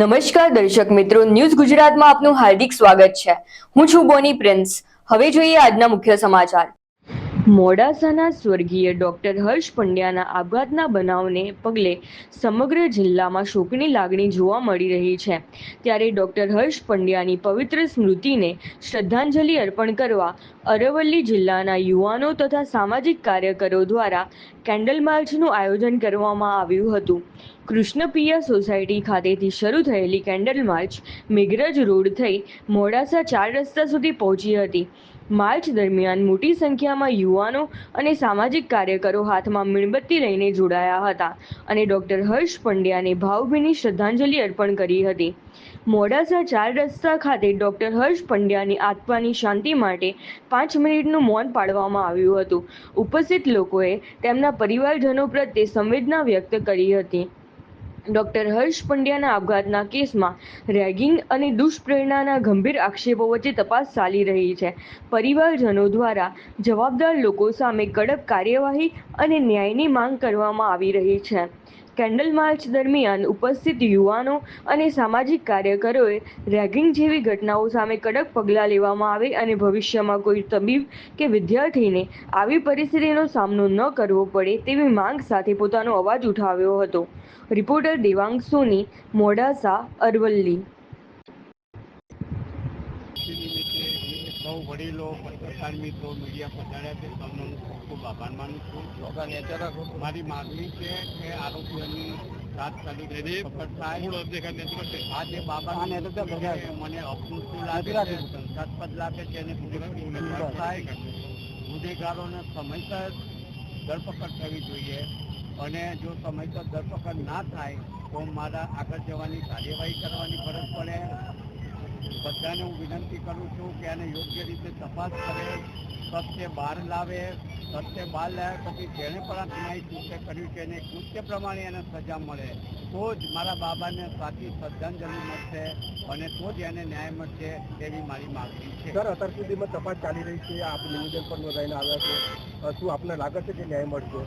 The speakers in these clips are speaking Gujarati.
નમસ્કાર દર્શક મિત્રો, ન્યૂઝ ગુજરાતમાં આપનું હાર્દિક સ્વાગત છે। હું છું બોની પ્રિન્સ। હવે જોઈએ આજના મુખ્ય સમાચાર। મોડાસાના સ્વર્ગીય ડોક્ટર હર્ષ પંડ્યાના આપઘાતના બનાવને પગલે સમગ્ર જિલ્લામાં શોકની લાગણી જોવા મળી રહી છે। ત્યારે ડોક્ટર હર્ષ પંડ્યાની પવિત્ર સ્મૃતિને શ્રદ્ધાંજલિ અર્પણ કરવા અરવલ્લી જિલ્લાના યુવાનો તથા સામાજિક કાર્યકરો દ્વારા કેન્ડલ માર્ચનું આયોજન કરવામાં આવ્યું હતું। કૃષ્ણપિયા સોસાયટી ખાતેથી શરૂ થયેલી કેન્ડલ માર્ચ મેઘરજ રોડ થઈ મોડાસા 4 રસ્તા સુધી પહોંચી હતી। માર્ચ દરમિયાન મોટી સંખ્યામાં યુવાનો અને સામાજિક કાર્યકરો હાથમાં મીણબત્તી લઈને જોડાયા હતા અને ડોક્ટર હર્ષ પંડ્યાને ભાવભીની શ્રદ્ધાંજલિ અર્પણ કરી હતી। મોડાસા 4 રસ્તા ખાતે ડોક્ટર હર્ષ પંડ્યાની આત્માની શાંતિ માટે 5 મિનિટનું મૌન પાળવામાં આવ્યું હતું। ઉપસ્થિત લોકોએ તેમના પરિવારજનો પ્રત્યે સંવેદના વ્યક્ત કરી હતી। ડોક્ટર હર્ષ પંડ્યાના આપઘાતના કેસમાં રેગિંગ અને દુષ્પ્રેરણાના ગંભીર આક્ષેપો વચ્ચે તપાસ ચાલી રહી છે। પરિવારજનો દ્વારા જવાબદાર લોકો સામે કડક કાર્યવાહી અને ન્યાયની માંગ કરવામાં આવી રહી છે। કેન્ડલ માર્ચ દરમિયાન ઉપસ્થિત યુવાનો અને સામાજિક કાર્યકરોએ રેગિંગ જેવી ઘટનાઓ સામે કડક પગલાં લેવામાં આવે અને ભવિષ્યમાં કોઈ તબીબ કે વિદ્યાર્થીને આવી પરિસ્થિતિનો સામનો ન કરવો પડે તેવી માંગ સાથે પોતાનો અવાજ ઉઠાવ્યો હતો। રિપોર્ટર દેવાંગ સોની, મોડાસા, અરવલ્લી। સૌ વડીલો, પત્રકાર મિત્રો, મીડિયા પધાર્યા છે, સૌનો હું ખૂબ ખૂબ આભાર માનું છું। મારી માગણી છે કે આરોપીઓની તાત્કાલિક સફળ થાય। આજે બાબાને મને અપૂરતું લાગે છે, શંકાસ્પદ લાગે છે અને પૂરેપૂરી થાય। ગુનેગારોને સમયસર ધરપકડ થવી જોઈએ અને જો સમયસર ધરપકડ ના થાય તો મારા આગળ જવાની કાર્યવાહી કરવાની ફરજ પડે। બધાને હું વિનંતી કરું છું કે આને યોગ્ય રીતે તપાસ કરે, સત્ય બહાર લાવે। સત્ય બહાર લાવ્યા પછી જેણે પણ આ ગુનાહિત કૃત્ય કર્યું છે એને કૃત્ય પ્રમાણે એને સજા મળે તો જ મારા બાબાને સાચી શ્રદ્ધાંજલિ મળશે અને તો જ એને ન્યાય મળશે તેવી મારી માગણી છે। સર, અત્યાર સુધીમાં તપાસ ચાલી રહી છે, આપ નિવેદન પણ નોંધાઈને આવ્યા છે, શું આપને લાગે છે કે ન્યાય મળશે?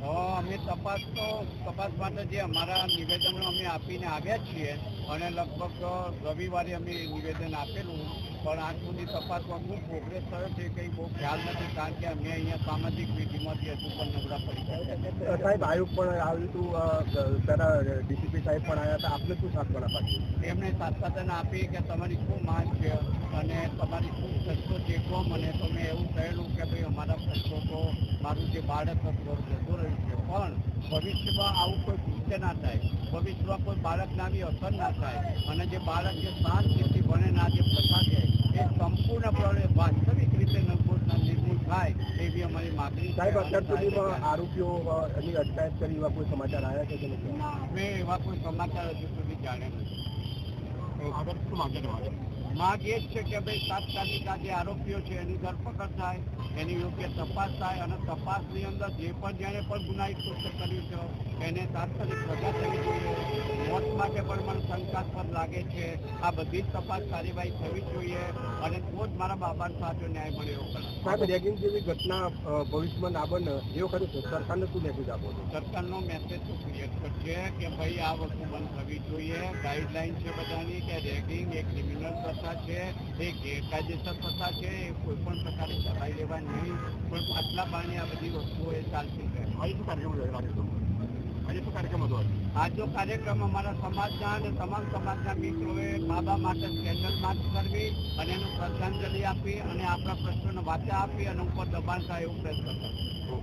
અમે તપાસ માટે જે અમારા નિવેદનો અમે આપીને આવ્યા છીએ અને લગભગ રવિવારે અમે નિવેદન આપેલું, પણ આજ સુધી તપાસમાં ખૂબ પ્રોગ્રેસ થયો છે કંઈ બહુ ખ્યાલ નથી, કારણ કે અમે અહીંયા સામાજિક વિધિમાંથી હજુ પણ નબળા પડી ગયા। સાહેબ, આયોગ પણ આવ્યું હતું, તેના ડીસીપી સાહેબ પણ આવ્યા હતા, આપને શું સાંત્વના પાડી? એમણે સાંત્વના આપી કે તમારી ખૂબ માંગ છે અને તમારી ખૂબ પ્રશ્નો ચેકો મને તો મેં એવું કહેલું કે ભાઈ અમારા પ્રશ્નો તો મારું જે બાળક જતું રહ્યું છે, પણ ભવિષ્યમાં આવું કોઈ કૃત્ય ના થાય, ભવિષ્યમાં કોઈ બાળકને આવી અસર ના થાય અને જે બાળક જે શાંતિથી ભણે ના જે પ્રથા છે એ સંપૂર્ણપણે વાસ્તવિક રીતે નિર્મૂળ થાય એવી અમારી માગણી। સાહેબ, અત્યાર સુધીમાં આરોપીઓ એની અટકાયત કરી એવા કોઈ સમાચાર આવ્યા છે કે નથી? મેં એવા કોઈ સમાચાર હજુ સુધી જાણ્યા નથી। આગળ શું માંગે તમારે? માંગ એ જ છે કે ભાઈ તાત્કાલિક આ જે આરોપીઓ છે એની ધરપકડ થાય, એની યોગ્ય તપાસ થાય અને તપાસની અંદર જે પણ જેણે પણ ગુનાહિત કૃત્ય કર્યું છે એને તાત્કાલિક સજા થવી જોઈએ। મોત માટે પણ મને શંકાસ્પદ લાગે છે। આ બધી જ તપાસ કાર્યવાહી થવી જોઈએ અને તો જ મારા બાબાને સાચો ન્યાય મળે એવો કરે। સાહેબ, રેગિંગ જેવી ઘટના ભવિષ્યમાં ના બને એવો ખરું છે, સરકારને શું મેસેજ આપો છો? સરકારનો મેસેજ તો ક્લિયર છે કે ભાઈ આ વસ્તુ બંધ થવી જોઈએ। ગાઈડલાઈન છે બધાની કે રેગિંગ એક ક્રિમિનલ પ્રથા છે, એ ગેરકાયદેસર પ્રથા છે, એ કોઈ પણ પ્રકારે ચલાવી લેવા નહીં, પણ આટલા બારણે આ બધી વસ્તુઓ એ ચાલતી રહે। આજે શું કાર્યક્રમ હતો? આજનો કાર્યક્રમ અમારા સમાજના અને તમામ સમાજના મિત્રોએ બાબા માટે કેન્ડલ માર્ચ કરવી અને એનું શ્રદ્ધાંજલિ આપી અને આપણા પ્રશ્નોને વાચા આપી અને ઉપર દબાણ થાય એવું પ્રયત્ન કરવો।